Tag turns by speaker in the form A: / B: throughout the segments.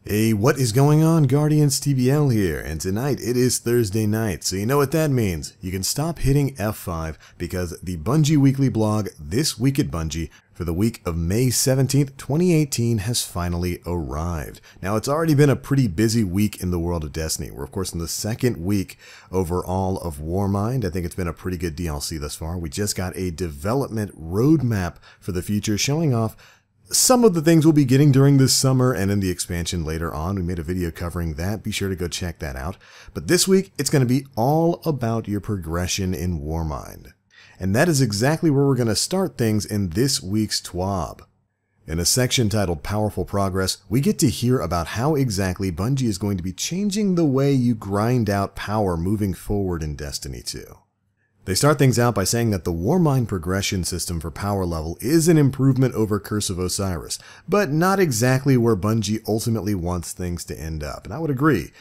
A: Hey, what is going on? Guardians TBL here, and tonight it is Thursday night, so you know what that means. You can stop hitting F5 because the Bungie weekly blog, This Week at Bungie, for the week of May 17th, 2018 has finally arrived. Now, it's already been a pretty busy week in the world of Destiny. We're, of course, in the second week overall of Warmind. I think it's been a pretty good DLC thus far. We just got a development roadmap for the future showing off some of the things we'll be getting during this summer and in the expansion later on. We made a video covering that. Be sure to go check that out. But this week, it's going to be all about your progression in Warmind. And that is exactly where we're going to start things in this week's TWAB. In a section titled Powerful Progress, we get to hear about how exactly Bungie is going to be changing the way you grind out power moving forward in Destiny 2. They start things out by saying that the Warmind progression system for power level is an improvement over Curse of Osiris, but not exactly where Bungie ultimately wants things to end up, and I would agree,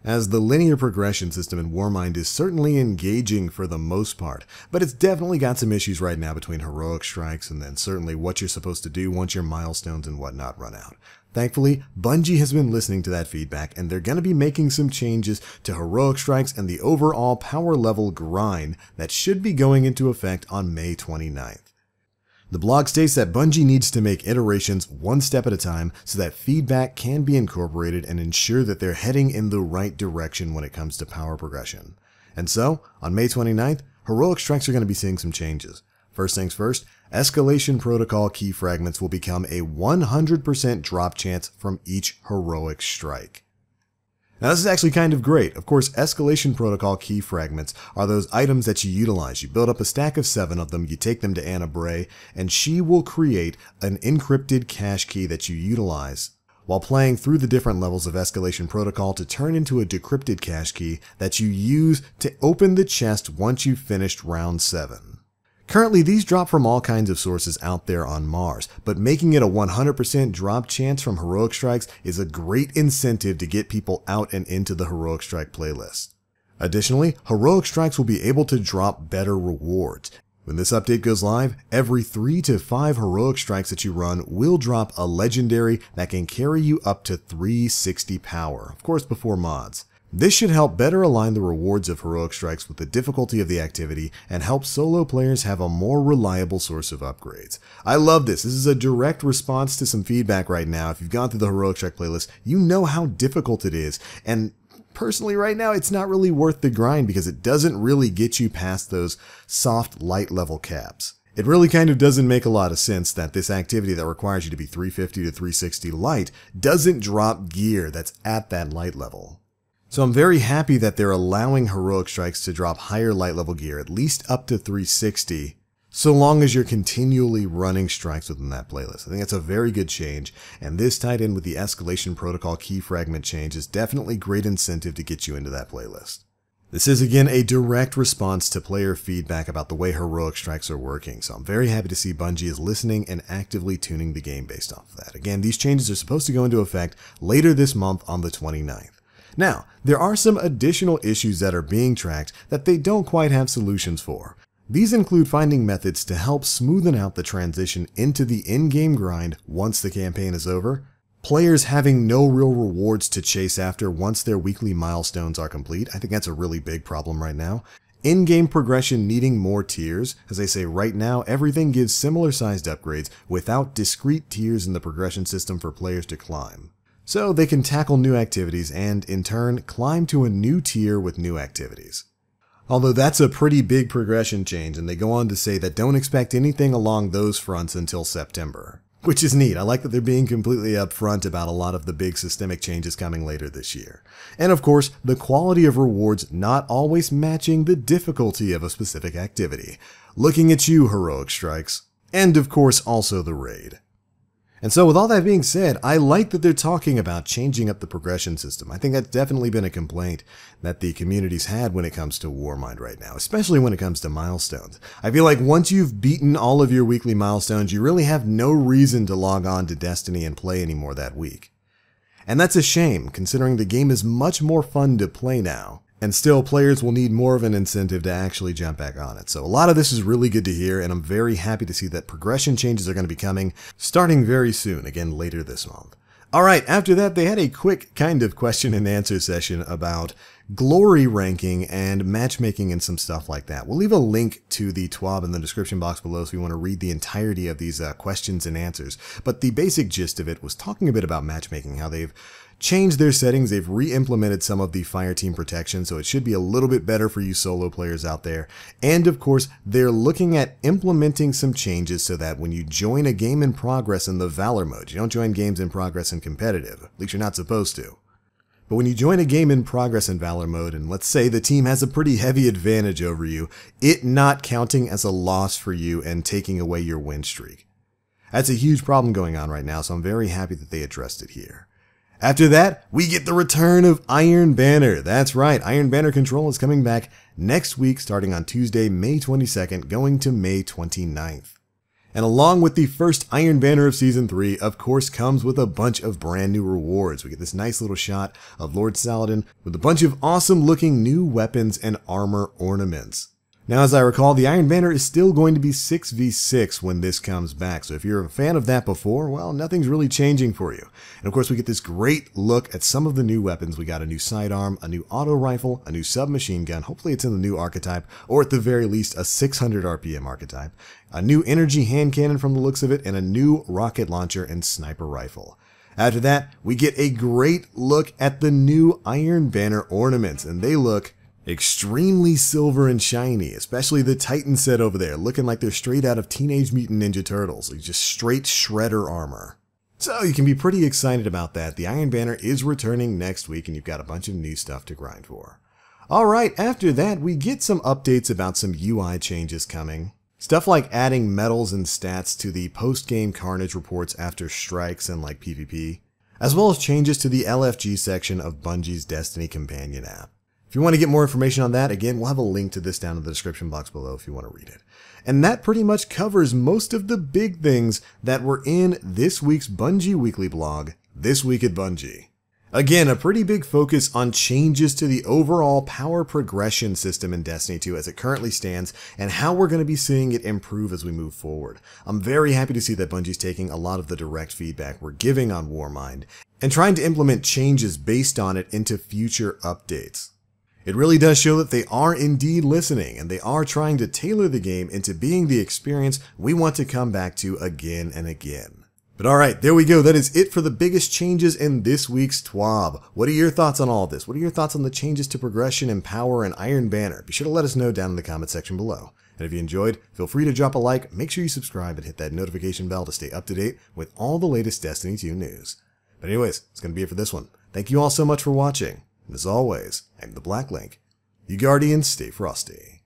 A: as the linear progression system in Warmind is certainly engaging for the most part, but it's definitely got some issues right now between heroic strikes and then certainly what you're supposed to do once your milestones and whatnot run out. Thankfully, Bungie has been listening to that feedback, and they're going to be making some changes to heroic strikes and the overall power level grind that should be going into effect on May 29th. The blog states that Bungie needs to make iterations one step at a time so that feedback can be incorporated and ensure that they're heading in the right direction when it comes to power progression. And so, on May 29th, heroic strikes are going to be seeing some changes. First things first, escalation protocol key fragments will become a 100% drop chance from each heroic strike. Now this is actually kind of great. Of course, escalation protocol key fragments are those items that you utilize. You build up a stack of 7 of them, you take them to Anna Bray, and she will create an encrypted cache key that you utilize while playing through the different levels of escalation protocol to turn into a decrypted cache key that you use to open the chest once you've finished round 7. Currently, these drop from all kinds of sources out there on Mars, but making it a 100% drop chance from heroic strikes is a great incentive to get people out and into the heroic strike playlist. Additionally, heroic strikes will be able to drop better rewards. When this update goes live, every 3 to 5 heroic strikes that you run will drop a legendary that can carry you up to 360 power, of course before mods. This should help better align the rewards of heroic strikes with the difficulty of the activity and help solo players have a more reliable source of upgrades. I love this. This is a direct response to some feedback right now. If you've gone through the heroic strike playlist, you know how difficult it is. And personally right now, it's not really worth the grind because it doesn't really get you past those soft light level caps. It really kind of doesn't make a lot of sense that this activity that requires you to be 350 to 360 light doesn't drop gear that's at that light level. So I'm very happy that they're allowing heroic strikes to drop higher light level gear, at least up to 360, so long as you're continually running strikes within that playlist. I think that's a very good change, and this tied in with the escalation protocol key fragment change is definitely great incentive to get you into that playlist. This is again a direct response to player feedback about the way heroic strikes are working, so I'm very happy to see Bungie is listening and actively tuning the game based off of that. Again, these changes are supposed to go into effect later this month on the 29th. Now, there are some additional issues that are being tracked that they don't quite have solutions for. These include finding methods to help smoothen out the transition into the in-game grind once the campaign is over, players having no real rewards to chase after once their weekly milestones are complete. I think that's a really big problem right now. In-game progression needing more tiers. As I say, right now, everything gives similar sized upgrades without discrete tiers in the progression system for players to climb. So they can tackle new activities and, in turn, climb to a new tier with new activities. Although that's a pretty big progression change, and they go on to say that don't expect anything along those fronts until September. Which is neat. I like that they're being completely upfront about a lot of the big systemic changes coming later this year. And of course, the quality of rewards not always matching the difficulty of a specific activity. Looking at you, heroic strikes. And of course, also the raid. And so with all that being said, I like that they're talking about changing up the progression system. I think that's definitely been a complaint that the community's had when it comes to Warmind right now, especially when it comes to milestones. I feel like once you've beaten all of your weekly milestones, you really have no reason to log on to Destiny and play anymore that week. And that's a shame, considering the game is much more fun to play now. And still, players will need more of an incentive to actually jump back on it. So a lot of this is really good to hear, and I'm very happy to see that progression changes are going to be coming starting very soon, again later this month. Alright, after that they had a quick kind of question and answer session about glory ranking and matchmaking and some stuff like that. We'll leave a link to the TWAB in the description box below if you want to read the entirety of these questions and answers. But the basic gist of it was talking a bit about matchmaking, how they've changed their settings, they've re-implemented some of the fireteam protection, so it should be a little bit better for you solo players out there. And of course, they're looking at implementing some changes so that when you join a game in progress in the Valor mode, you don't join games in progress in competitive, at least you're not supposed to. But when you join a game in progress in Valor mode, and let's say the team has a pretty heavy advantage over you, it not counting as a loss for you and taking away your win streak. That's a huge problem going on right now, so I'm very happy that they addressed it here. After that, we get the return of Iron Banner. That's right, Iron Banner Control is coming back next week starting on Tuesday, May 22nd, going to May 29th. And along with the first Iron Banner of Season 3, of course, comes with a bunch of brand new rewards. We get this nice little shot of Lord Saladin with a bunch of awesome looking new weapons and armor ornaments. Now, as I recall, the Iron Banner is still going to be 6v6 when this comes back, so if you're a fan of that before, well, nothing's really changing for you. And of course, we get this great look at some of the new weapons. We got a new sidearm, a new auto rifle, a new submachine gun, hopefully it's in the new archetype, or at the very least, a 600 RPM archetype, a new energy hand cannon from the looks of it, and a new rocket launcher and sniper rifle. After that, we get a great look at the new Iron Banner ornaments, and they look extremely silver and shiny, especially the Titan set over there, looking like they're straight out of Teenage Mutant Ninja Turtles, like just straight shredder armor. So you can be pretty excited about that. The Iron Banner is returning next week and you've got a bunch of new stuff to grind for. Alright, after that we get some updates about some UI changes coming. Stuff like adding medals and stats to the post-game carnage reports after strikes and like PvP, as well as changes to the LFG section of Bungie's Destiny Companion app. If you want to get more information on that, again, we'll have a link to this down in the description box below if you want to read it. And that pretty much covers most of the big things that were in this week's Bungie Weekly blog, This Week at Bungie. Again, a pretty big focus on changes to the overall power progression system in Destiny 2 as it currently stands, and how we're going to be seeing it improve as we move forward. I'm very happy to see that Bungie's taking a lot of the direct feedback we're giving on Warmind, and trying to implement changes based on it into future updates. It really does show that they are indeed listening, and they are trying to tailor the game into being the experience we want to come back to again and again. But alright, there we go. That is it for the biggest changes in this week's TWAB. What are your thoughts on all of this? What are your thoughts on the changes to progression and power and Iron Banner? Be sure to let us know down in the comment section below. And if you enjoyed, feel free to drop a like, make sure you subscribe, and hit that notification bell to stay up to date with all the latest Destiny 2 news. But anyways, that's going to be it for this one. Thank you all so much for watching. And as always, I'm the Black Link. You Guardians, stay frosty.